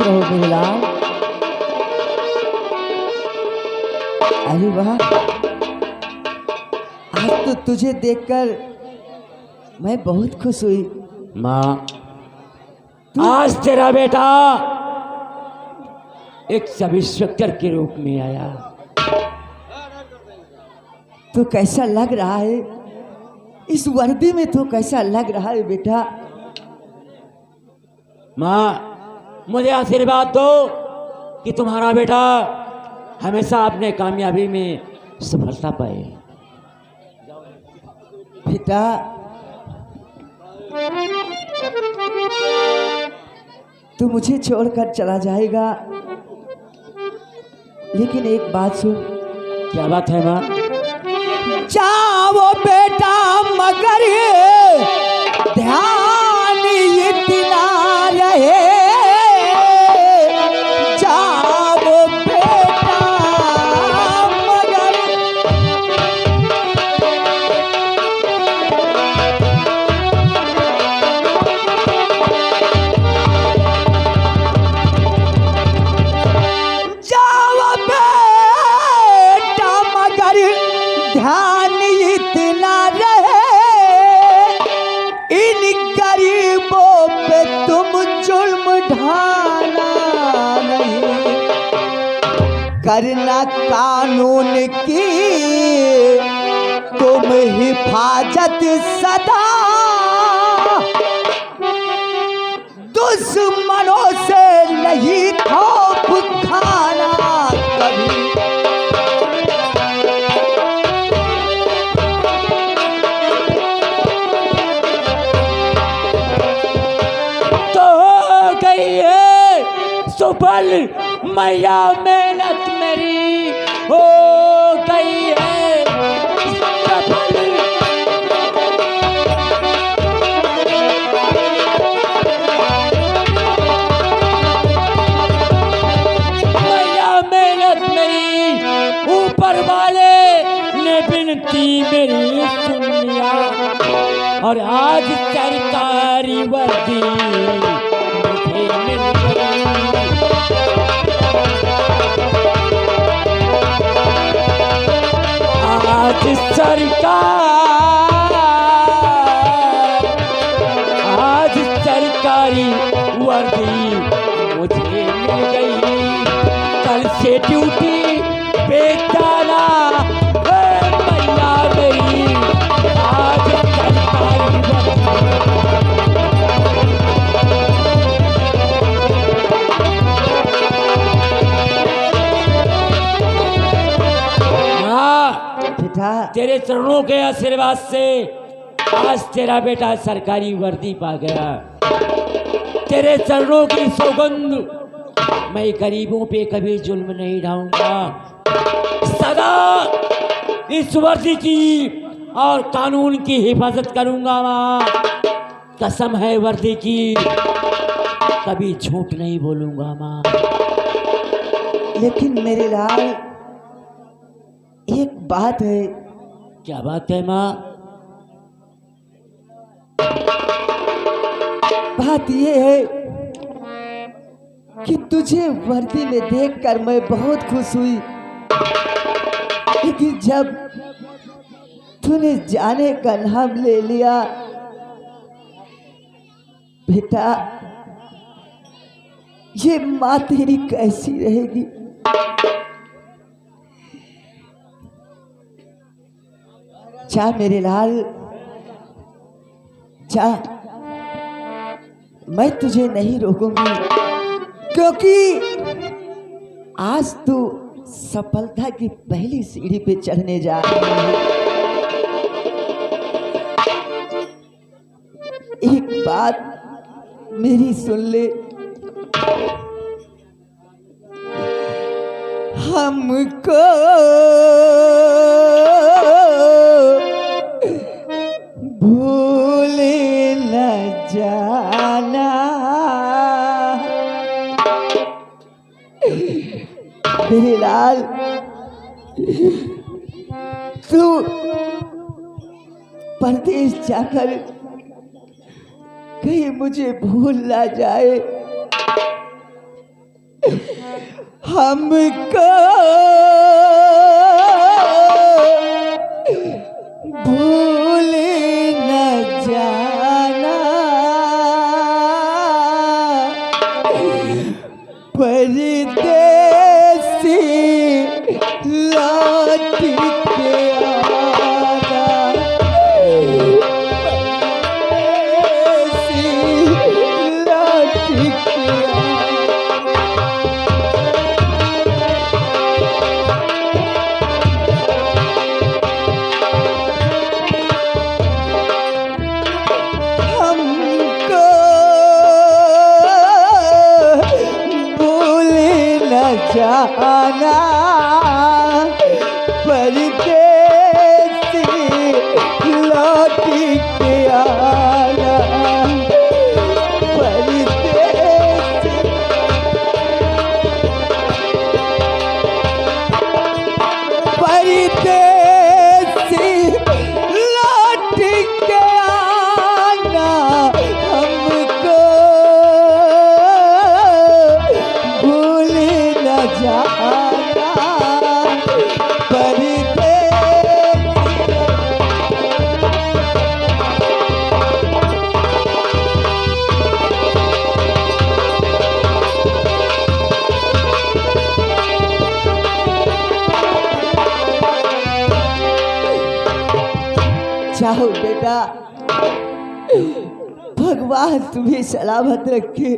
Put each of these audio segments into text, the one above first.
खुश रहो मेरे लाल। अरे वाह, आज तो तुझे देखकर मैं बहुत खुश हुई। माँ, आज तेरा बेटा एक सब इंस्पेक्टर के रूप में आया। तो कैसा लग रहा है इस वर्दी में? तो कैसा लग रहा है बेटा? माँ, मुझे आशीर्वाद दो कि तुम्हारा बेटा हमेशा अपने कामयाबी में सफलता पाए। बेटा, तू मुझे छोड़कर चला जाएगा, लेकिन एक बात सुन। क्या बात है माँ? जाओ बेटा, मगर ध्यान इतना रहे। जाओ बेटा, मगर जाओ बेटा, मगर ध्यान इतना रहे। इन गरीबों पे तुम जुल्म ढाना नहीं, करना कानून की तुम हिफाजत सदा। दुश्मनों से नहीं खौफ खाना कभी। सुफल मैया मेहनत मेरी हो गई है सफल। मैया मेहनत मेरी, ऊपर वाले ने बिनती मेरी सुन लिया, और आज सरकारी वर्दी मुझे मिल गई। आज सरकारी वर्दी मुझे मिल गई। कल से ड्यूटी पे जाना मैया मेरी, आज सरकारी बेटा, तेरे चरणों के आशीर्वाद से आज तेरा बेटा सरकारी वर्दी पा गया। तेरे चरणों की सौगंध, मैं गरीबों पे कभी जुल्म नहीं ढाऊंगा। सदा इस वर्दी की और कानून की हिफाजत करूंगा माँ। कसम है वर्दी की, कभी झूठ नहीं बोलूंगा माँ। लेकिन मेरे लाल, एक बात है। क्या बात है माँ? बात ये है कि तुझे वर्दी में देखकर मैं बहुत खुश हुई, लेकिन जब तूने जाने का नाम ले लिया बेटा, ये माँ तेरी कैसी रहेगी? जा मेरे लाल, जा, मैं तुझे नहीं रोकूंगी, क्योंकि आज तू सफलता की पहली सीढ़ी पे चढ़ने जा रही है। एक बात मेरी सुन ले, हमको भूल न जाना। मेरे लाल, तू परदेश जाकर कहीं मुझे भूल ना जाए। हमको भूल न जाना, परदेसी लौट के आना, परदेसी लौट के आना। हमको भूल न जाना, परदेसी लौट के आना, परदेसी परदेसी लौट के आना, हमको भूल न जाना, परदेसी। चाहो बेटा, भगवान तुम्हें सलामत रखे।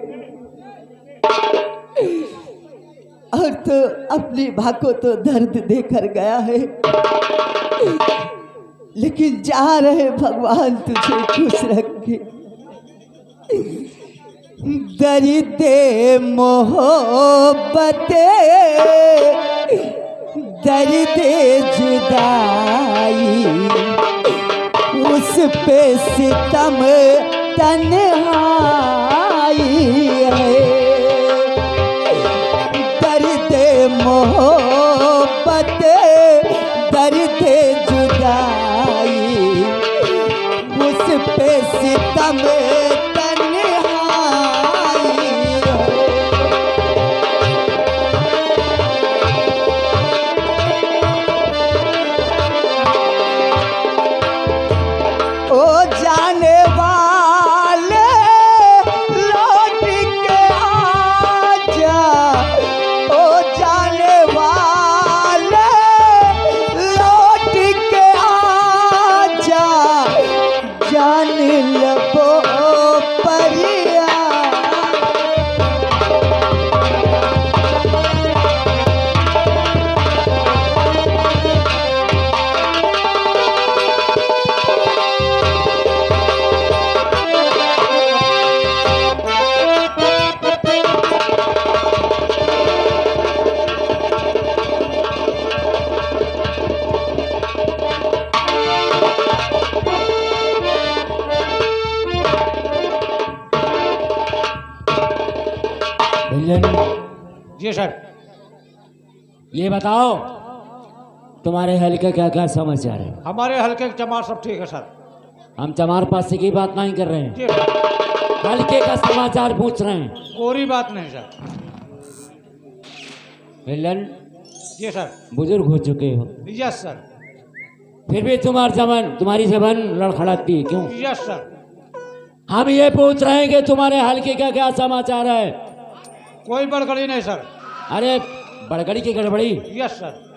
और तो अपनी माँ को तो दर्द देकर गया है, लेकिन जा रहे भगवान तुझे खुश रखे। दर्दे मोहब्बते, दर्दे जुदाई, उस पे सितम तन्हाई है। दर्द मोहब्बत, दर्द जुदाई, उस पे सितम तन्हाई है। ओ जाने वाले लौट के आजा, ओ जाने वाले लौट के आजा, जान लो परिया। जी सर। ये बताओ तुम्हारे हल्के क्या क्या समाचार है? हमारे हल्के के चमार सब ठीक है सर। हम चमार पास की बात नहीं कर रहे हैं, जी सर। हल्के का समाचार पूछ रहे हैं। कोई बात नहीं सर। मिलन, जी सर। बुजुर्ग हो चुके हो, यस सर। फिर भी तुम्हारी जबान लड़खड़ाती है, क्यों? Yes sir. हम ये पूछ रहे हैं कि तुम्हारे हल्के का क्या समाचार है? कोई बड़गड़ी नहीं सर। अरे बड़गड़ी की गड़बड़ी। Yes sir.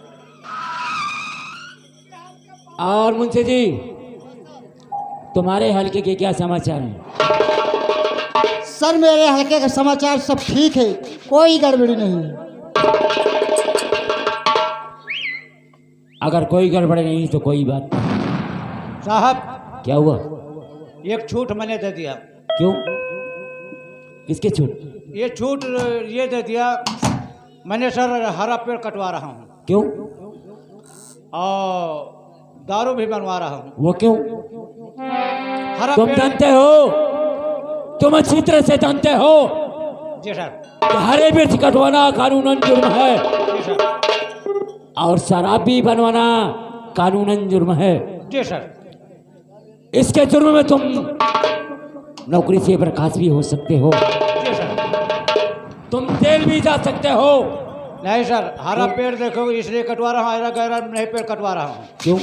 और मुंशी जी, तुम्हारे हल्के के क्या समाचार हैं? सर मेरे हल्के का समाचार सब ठीक है, कोई गड़बड़ी नहीं है। अगर कोई गड़बड़ी नहीं तो कोई बात नहीं। साहब, क्या हुआ? एक छूट मैंने दे दिया। क्यों? किसके छूट? ये छूट ये दे दिया मैंने सर, हरा पेड़ कटवा रहा हूँ। क्यों? और दारू भी बनवा रहा हूँ। वो क्यों? हरा तुम पेड़। जानते हो, तुम अच्छी तरह से जानते हो जी सर। कि हरे मिर्च कटवाना कानूनन जुर्म है, जी सर। और शराब भी बनवाना कानूनन जुर्म है। जी सर। इसके जुर्म में तुम नौकरी से बर्खास्त भी हो सकते हो। जी सर। तुम जेल भी जा सकते हो। नहीं सर, हरा पेड़ देखो इसलिए कटवा रहा हूँ, हरा गहरा नहीं पेड़ कटवा रहा हूँ। क्यों?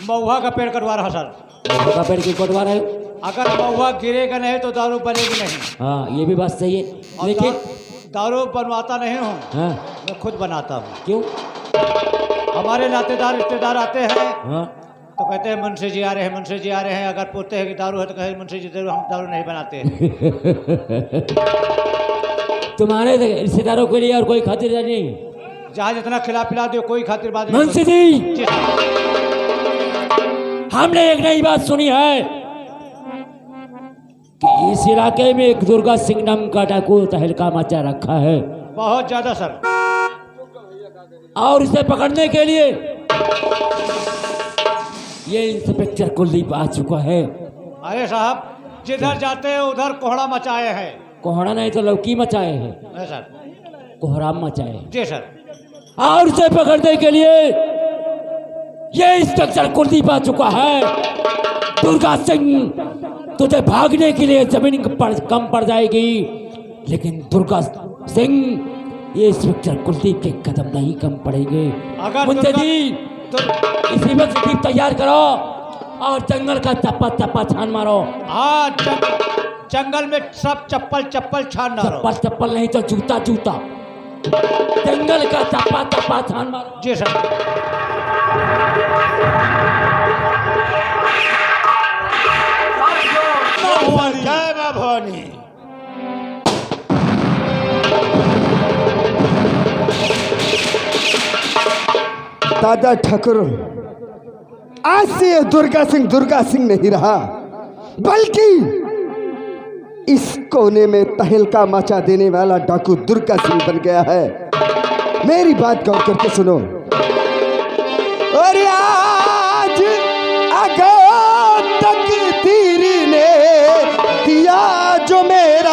महुआ का पेड़ कटवा रहा सर। महुआ का पेड़ क्यों कटवा रहे हो? अगर महुआ गिरेगा नहीं तो दारू बनेगी नहीं। हाँ, ये भी बात सही है, और लेकिन दारू बनवाता नहीं हूँ, हाँ, मैं खुद बनाता हूँ। क्यों? हमारे नातेदार रिश्तेदार आते हैं हाँ, तो कहते हैं मुंशी जी आ रहे हैं, मुंशी जी आ रहे हैं। अगर पूछते हैं कि दारू है तो कहे मुंशी जी हम दारू नहीं बनाते हैं। तुम्हारे रिश्तेदारों के लिए और कोई खातिरदारी नहीं? जहाँ जितना खिला पिला दो कोई खातिरबाजी नहीं मुंशी होती। जी, जी सर। हमने एक नई बात सुनी है कि इस इलाके में एक दुर्गा सिंह नाम का डाकू तहलका मचा रखा है, बहुत ज्यादा सर। और इसे पकड़ने के लिए ये इंस्पेक्टर कुलदीप आ चुका है। अरे साहब, जिधर जाते हैं उधर कोहड़ा मचाए हैं। कोहड़ा नहीं तो लौकी मचाए हैं, नहीं सर। कोहराम मचाए हैं। जी सर। और उसे पकड़ने के लिए ये इंस्पेक्टर कुलदीप आ चुका है। दुर्गा सिंह, तुझे भागने के लिए जमीन कम पड़ जाएगी, लेकिन दुर्गा सिंह, ये इंस्पेक्टर कुलदीप के कदम नहीं कम पड़ेंगे। अगर मुंशी जी, इसी वक्त जीप तैयार करो और जंगल का चप्पा चप्पा छान मारो। हाँ, जंगल में सब चप्पल चप्पल छान डालो। चप्पल चप्पल नहीं तो जूता जूता, जंगल का चप्पा चप्पा छान मारो। जी सर। जय मां भवानी। दादा ठाकुर, आज से ये दुर्गा सिंह नहीं रहा, बल्कि इस कोने में तहलका मचा देने वाला डाकू दुर्गा सिंह बन गया है। मेरी बात गौर करके सुनो। और आज अगर तकदीर ने दिया जो मेरा,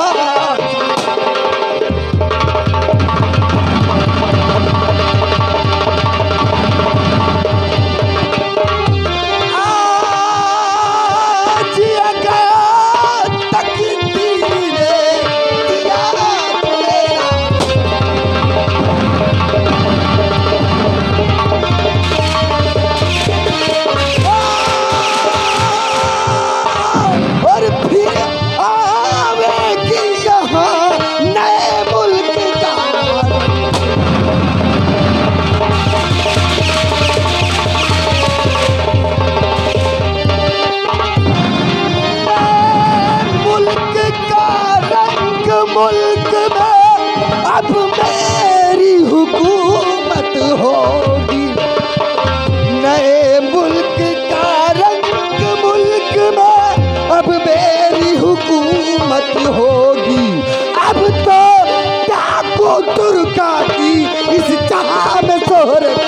मुल्क में अब मेरी हुकूमत होगी। नए मुल्क का रंग मुल्क में अब मेरी हुकूमत होगी। अब तो डाकू दुर्गा की इस जहां में शोहरत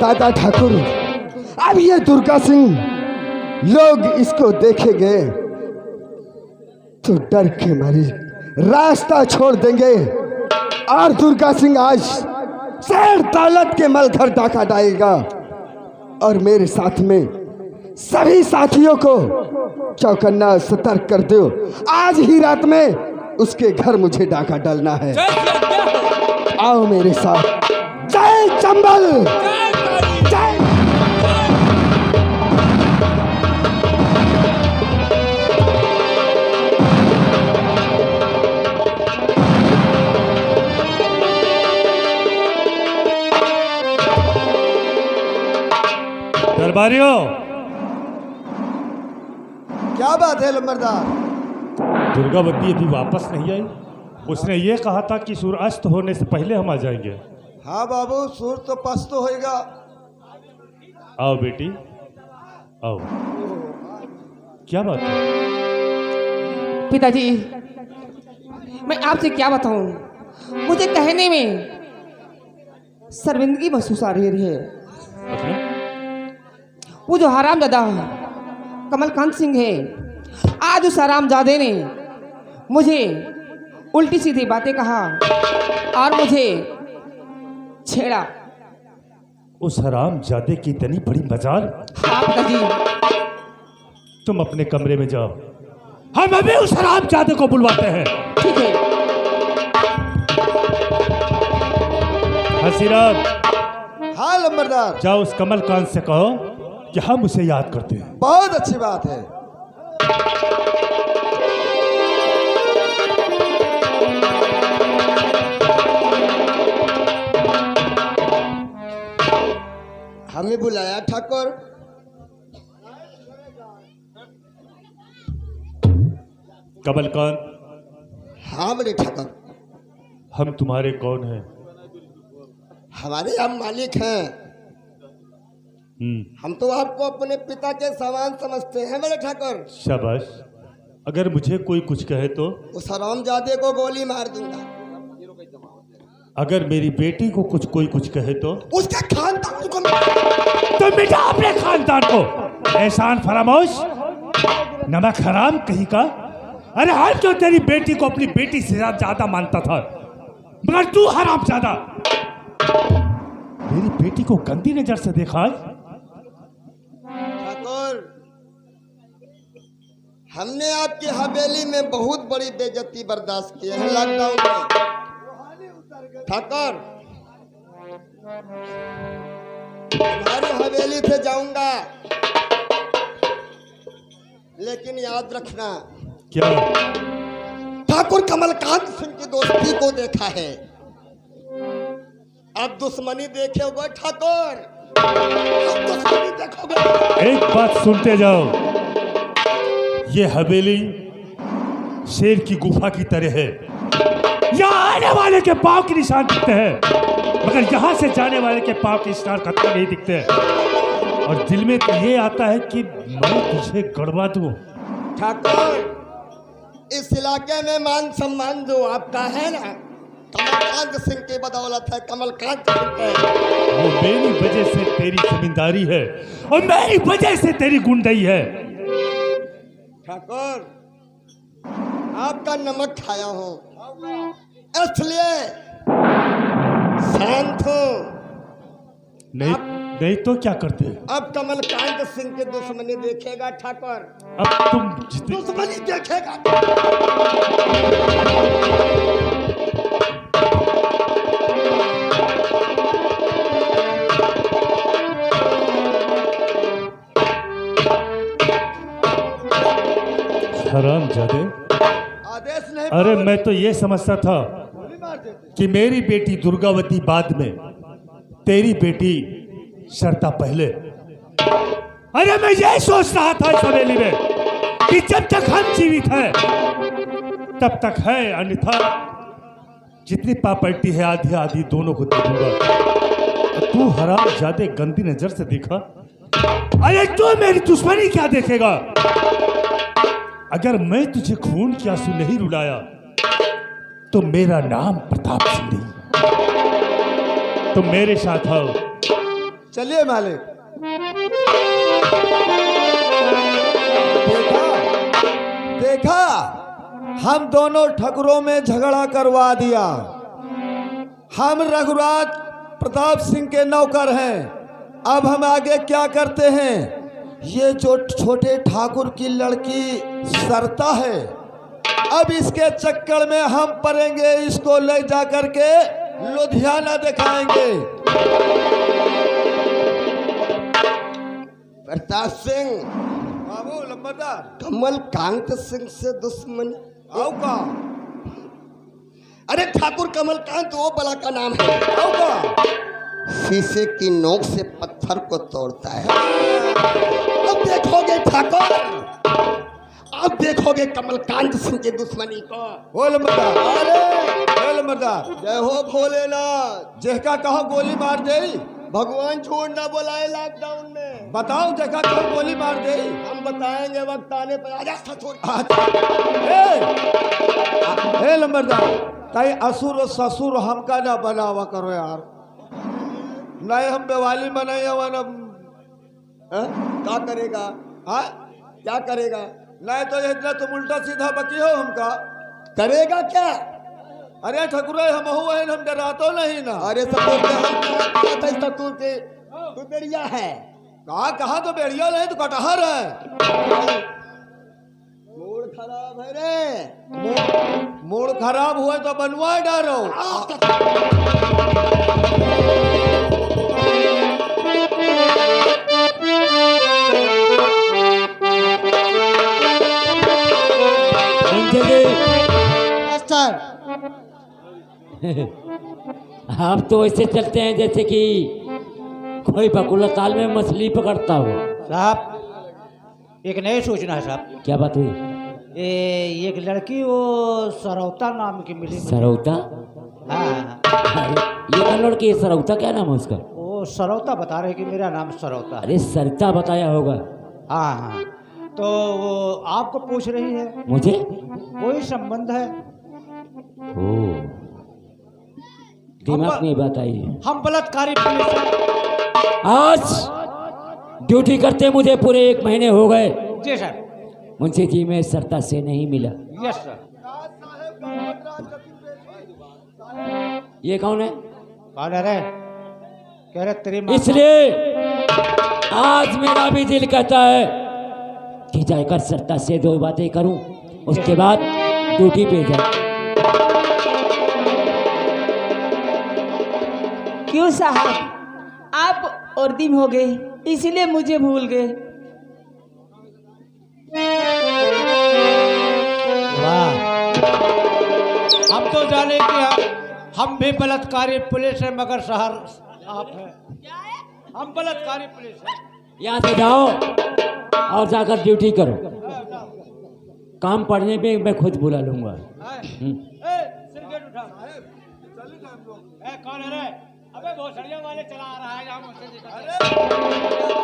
दादा ठाकुर, अब ये दुर्गा सिंह, लोग इसको देखेंगे तो डर के मारे रास्ता छोड़ देंगे और दुर्गा सिंह आज शहर दौलत के मलघर डाका डालेगा और मेरे साथ में सभी साथियों को चौकन्ना सतर्क कर दो। आज ही रात में उसके घर मुझे डाका डालना है। आओ मेरे साथ। जय चंबल, जय। दरबारियों, क्या बात है लंबरदार? दुर्गावती अभी वापस नहीं आई। उसने ये कहा था कि सूर्यास्त होने से पहले हम आ जाएंगे। हाँ बाबू, सूर्य तो पस्त होएगा। आओ बेटी, आओ। क्या बात है? पिताजी, मैं आपसे क्या बताऊं, मुझे कहने में शर्मिंदगी महसूस आ रही है। मतलब? वो जो हरामजादा कमलकांत सिंह है, आज उस हरामजादे ने मुझे उल्टी सीधी बातें कहा और मुझे छेड़ा। उस हराम जादे की इतनी बड़ी मजाल। हाँ पिताजी। तुम अपने कमरे में जाओ, हम अभी उस हराम जादे को बुलवाते हैं। ठीक है। हसीराम, हाँ लंबरदार। जाओ उस कमलकांत से कहो कि हम उसे याद करते हैं। बहुत अच्छी बात है। हमें बुलाया ठाकुर? कमलकांत, हाँ बड़े ठाकुर। हम तुम्हारे कौन हैं? हमारे आप मालिक हैं। हम तो आपको अपने पिता के समान समझते हैं बड़े ठाकुर। शाबाश। अगर मुझे कोई कुछ कहे तो? उस हरामजादे को गोली मार दूंगा। अगर मेरी बेटी को कोई कुछ कहे तो? उसके खानदान को तो मिटा अपने खानदान को। एहसान फरामोश, नमक हराम कहीं का। अरे हम तो तेरी बेटी को अपनी बेटी से ज्यादा मानता था, मगर तू हराम ज्यादा मेरी बेटी को गंदी नजर से देखा। ठाकुर, हमने आपकी हवेली में बहुत बड़ी बेइज्जती बर्दाश्त की है लॉकडाउन में। ठाकुर, तुम्हारी हवेली से जाऊंगा, लेकिन याद रखना। क्या? ठाकुर कमलकांत सिंह की दोस्ती को देखा है, अब दुश्मनी देखोगे ठाकुर, अब दुश्मनी देखोगे। एक बात सुनते जाओ, ये हवेली शेर की गुफा की तरह है। यहाँ आने वाले के पांव के निशान दिखते हैं, मगर यहाँ से जाने वाले के पांव के निशान कतई नहीं दिखते। और दिल में तो ये आता है कि मैं तुझे गड़वा दूं। ठाकुर, इस इलाके में मान सम्मान जो आपका है ना, कमलकांत सिंह की बदौलत है। कमलकांत सिंह है, वो मेरी वजह से तेरी जमींदारी है और मेरी वजह से तेरी गुंडई है। ठाकुर, आपका नमक खाया हूं, इसलिए शांत हूं। नहीं तो क्या करते? अब कमलकांत सिंह की दुश्मनी देखेगा ठाकुर, अब तुम जितने दुश्मनी देखेगा। हराम जादे, आदेश नहीं। अरे मैं तो ये समझता था कि मेरी बेटी दुर्गावती बाद में, तेरी बेटी शर्ता पहले। अरे मैं ये सोच रहा था इस हवेली में कि जब तक हम जीवित हैं तब तक है, अन्यथा जितनी प्रॉपर्टी है आधी आधी दोनों को दे दूंगा। तू हराम जादे गंदी नजर से देखा। अरे तू मेरी दुश्मनी क्या देखेगा? अगर मैं तुझे खून के आंसू नहीं रुलाया तो मेरा नाम प्रताप सिंह नहीं। तुम मेरे साथ आओ। चलिए मालिक। देखा, हम दोनों ठकुरों में झगड़ा करवा दिया। हम रघुराज प्रताप सिंह के नौकर हैं। अब हम आगे क्या करते हैं? ये जो छोटे ठाकुर की लड़की सरता है, अब इसके चक्कर में हम पड़ेंगे। इसको ले जा करके लुधियाना दिखाएंगे। प्रताप सिंह बाबू लंबरदार, कमलकांत सिंह से दुश्मनी आओ का? अरे ठाकुर कमलकांत वो बला का नाम है, आओ का? शीशे की नोक से पत्थर को तोड़ता है। अब देखोगे ठाकुर, अब देखोगे कमलकांत सिंह की दुश्मनी को। हो लंबरदार, अरे लंबरदार, जय हो भोलेनाथ। जेका कहो गोली मार दे। भगवान झूठ ना बोलाए लॉकडाउन में। बताओ जेका कहो गोली मार दे। हम बताएंगे वक्त आने पर। आजा ससुर। ए लंबरदार, कहीं असुर और ससुर हमका ना बनावा करो यार। नहीं हम दिवाली मनाए क्या करेगा? हाँ क्या करेगा? नहीं तो इतना तुम उल्टा सीधा बकी हो हमका। करेगा क्या? अरे ठकुरा हम हो, हम डरा तो नहीं ना। अरे सतुर के कोई बेड़िया है। कहा कहा तो बेड़िया नहीं तो कटहर है। मूड खराब है रे। मूड खराब हुआ तो बनवा डालो। सर आप तो ऐसे चलते हैं जैसे कि कोई बकुला ताल में मछली पकड़ता हो। साहब एक नई सूचना है साहब। क्या बात हुई? ये एक लड़की वो सरौता नाम की मिली मुझे। सरौता? हाँ अरे ये कौन लड़की है सरौता? क्या नाम है उसका? वो सरौता बता रहे कि मेरा नाम सरौता है। अरे सरिता बताया होगा। हाँ हाँ तो वो आपको पूछ रही है। मुझे? कोई संबंध है? ओ दिमाग में बात आई है। हम बलात्कारी पुलिस हैं। आज ड्यूटी करते मुझे पूरे 1 महीने हो गए। जी सर। मुंशी जी में सरता से नहीं मिला। Yes sir. ये कौन है? कौन है रे? कह रहे तेरी माँ। इसलिए आज मेरा भी दिल कहता है कि जाकर सरता से 2 बातें करूं, उसके बाद ड्यूटी पे जाऊं। क्यों साहब, आप और दिन हो गए इसलिए मुझे भूल गए? वाह, हम तो जाने कि हम भी बलात्कारी पुलिस है मगर शहर आप है। हम बलात्कारी पुलिस है। यहाँ से जाओ और जाकर ड्यूटी करो। काम पड़ने पे मैं खुद बुला लूंगा। सिगरेट उठा। कौन है रे? अबे भोसड़िया वाले चला आ रहा है यहाँ मुझसे।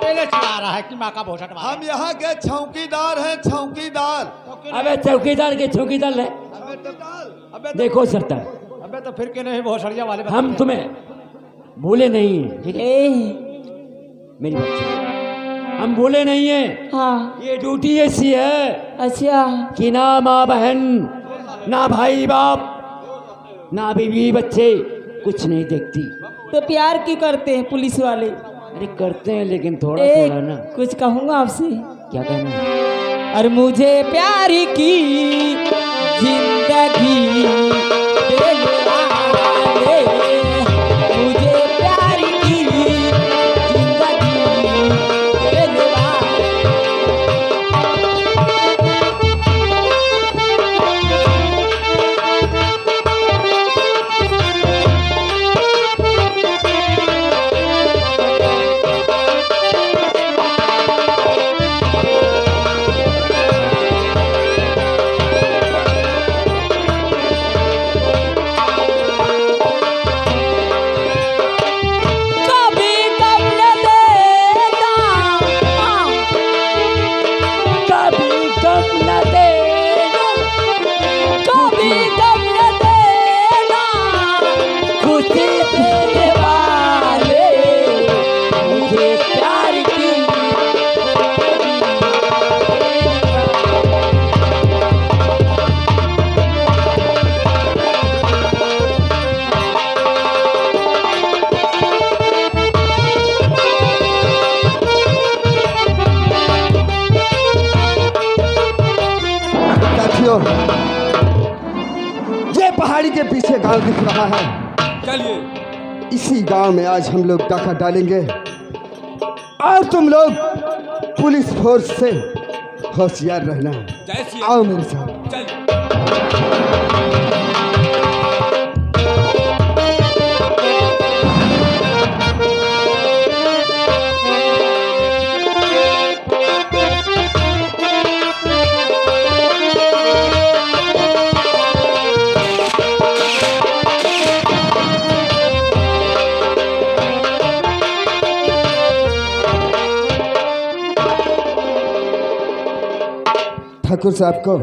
पहले चला रहा है कि माँ का भोसड़। हम यहाँ के चौकीदार हैं, चौकीदार। अबे चौकीदार के चौकीदार है। अबे देखो सरता, अबे तो फिर के नहीं भोसड़िया वाले हम तुम्हें भूले नहीं हैं, ठीक है? मेरी बात सुनो, हम भूले नहीं हैं। हाँ। ये ड्यूटी ऐसी है अच्छा कि ना माँ बहन, ना भाई बाप, ना बीवी बच्चे कुछ नहीं देखती। तो प्यार क्यों करते हैं पुलिस वाले? अरे करते हैं लेकिन थोड़ा थोड़ा ना। कुछ कहूँगा आपसे। क्या कहना है? और मुझे प्यार की जिंदगी देने वाले, मुझे प्यार की जिंदगी देने वाले। ये पहाड़ी के पीछे गांव दिख रहा है। चलिए इसी गांव में आज हम लोग डाका डालेंगे और तुम लोग पुलिस फोर्स से होशियार रहना। आओ मेरे साथ। ठाकुर साहब को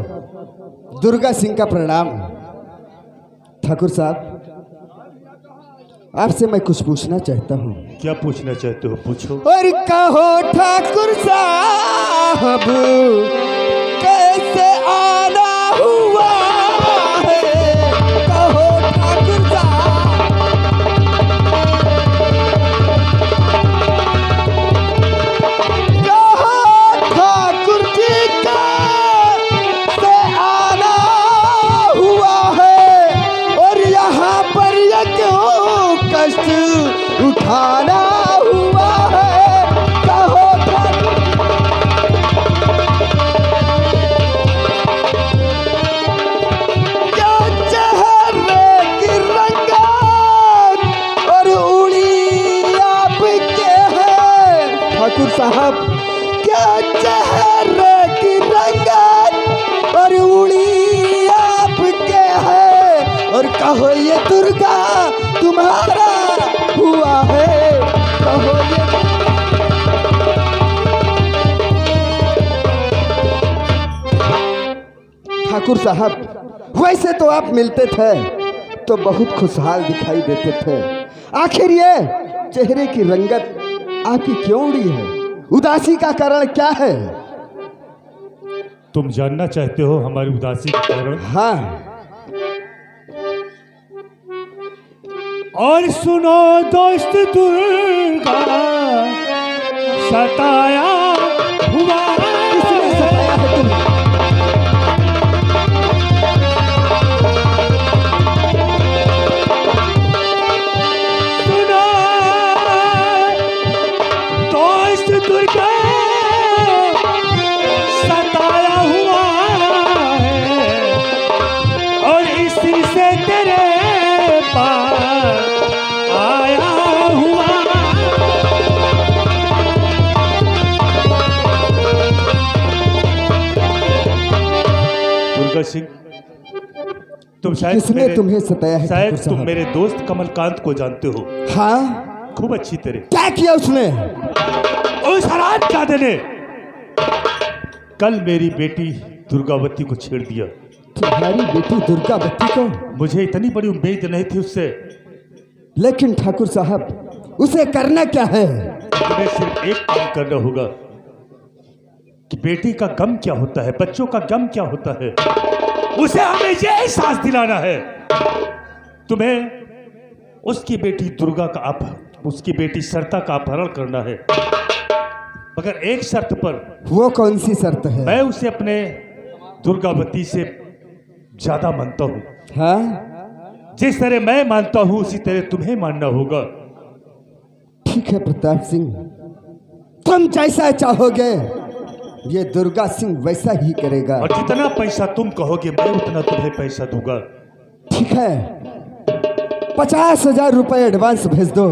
दुर्गा सिंह का प्रणाम। ठाकुर साहब, आपसे मैं कुछ पूछना चाहता हूँ। क्या पूछना चाहते हो? पूछो। और कहो ठाकुर साहब, कैसे आना हुआ है? कहो ठाकुर साहब। ठाकुर साहब, क्या चेहरे की रंगत और उड़ी आपके है, और कहो ये दुर्गा तुम्हारा हुआ है, कहो ये। ठाकुर साहब, वैसे तो आप मिलते थे तो बहुत खुशहाल दिखाई देते थे, आखिर ये चेहरे की रंगत आपकी क्यों उड़ी है? उदासी का कारण क्या है? तुम जानना चाहते हो हमारी उदासी का कारण? हाँ। और सुनो दोस्त, दुर्गा सताया हुआ किसने सताया है तुम? सुनो दोस्त, दुर्गा सताया हुआ है, और इसी से तेरे पास आया हुआ। दुर्गा सिंह, तुम शायद किसने तुम्हें सताया है? शायद ठाकुर तुम साहब? मेरे दोस्त कमलकांत को जानते हो। हाँ। खूब अच्छी तरह। क्या किया उसने? उस हरामजादे ने कल मेरी बेटी दुर्गावती को छेड़ दिया। तुम्हारी बेटी दुर्गावती को? मुझे इतनी बड़ी उम्मीद नहीं थी उससे। लेकिन ठाकुर साहब, उसे करना क्या है? तुम्हें सिर्फ एक काम करना होगा कि बेटी का गम क्या होता है, बच्चों का गम क्या होता है, उसे हमें ये एहसास दिलाना है। तुम्हें उसकी बेटी दुर्गा का उसकी बेटी सरता का अपहरण करना है, मगर एक शर्त पर। वो कौन सी शर्त है? मैं उसे अपने दुर्गावती से ज्यादा मानता हूँ। हाँ? जिस तरह मैं मानता हूँ उसी तरह तुम्हें मानना होगा। ठीक है प्रताप सिंह, तुम जैसा चाहोगे ये दुर्गा सिंह वैसा ही करेगा। और जितना पैसा तुम कहोगे मैं उतना तुम्हें पैसा दूंगा। ठीक है, 50,000 रुपए एडवांस भेज दो,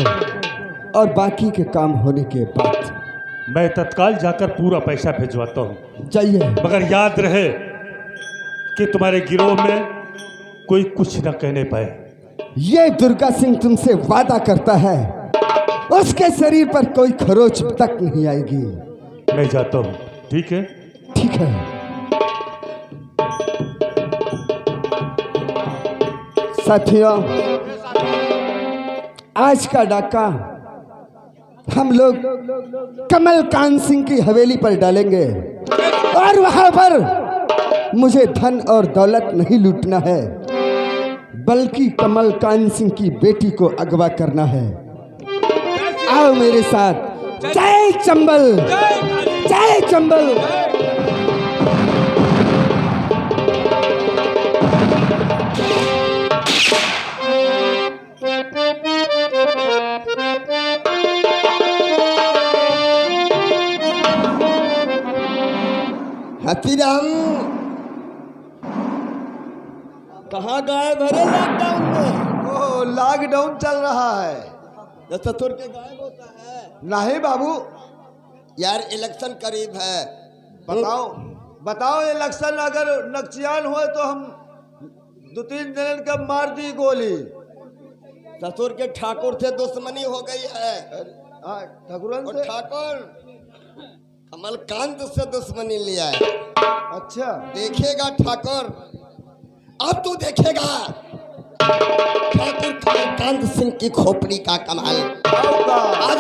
और बाकी के काम होने के बाद मैं तत्काल जाकर पूरा पैसा भिजवाता हूँ। जाइए। मगर याद रहे कि तुम्हारे गिरोह में कोई कुछ न कहने पाए। ये दुर्गा सिंह तुमसे वादा करता है, उसके शरीर पर कोई खरोच तक नहीं आएगी। मैं जाता हूँ, ठीक है? ठीक है। साथियों, आज का डाका हम लोग कमलकांत सिंह की हवेली पर डालेंगे, और वहां पर मुझे धन और दौलत नहीं लूटना है, बल्कि कमलकांत सिंह की बेटी को अगवा करना है। आओ मेरे साथ। जय चंबल, जय चंबल। हाथीराम कहाँ गायब है लॉकडाउन में? ओ लॉकडाउन चल रहा है। जैसा तुर के गायब होता है। नहीं बाबू, यार इलेक्शन करीब है। बताओ बताओ, इलेक्शन अगर नक्सियान हो तो हम 2-3 दिन के मार दी गोली। ससुर के ठाकुर से दुश्मनी हो गई है, ठाकुरन और से? ठाकुर कमलकांत से दुश्मनी लिया है। अच्छा, देखेगा ठाकुर, अब तू देखेगा ठाकुर कमलकांत सिंह की खोपड़ी का कमाल। आओगा। आज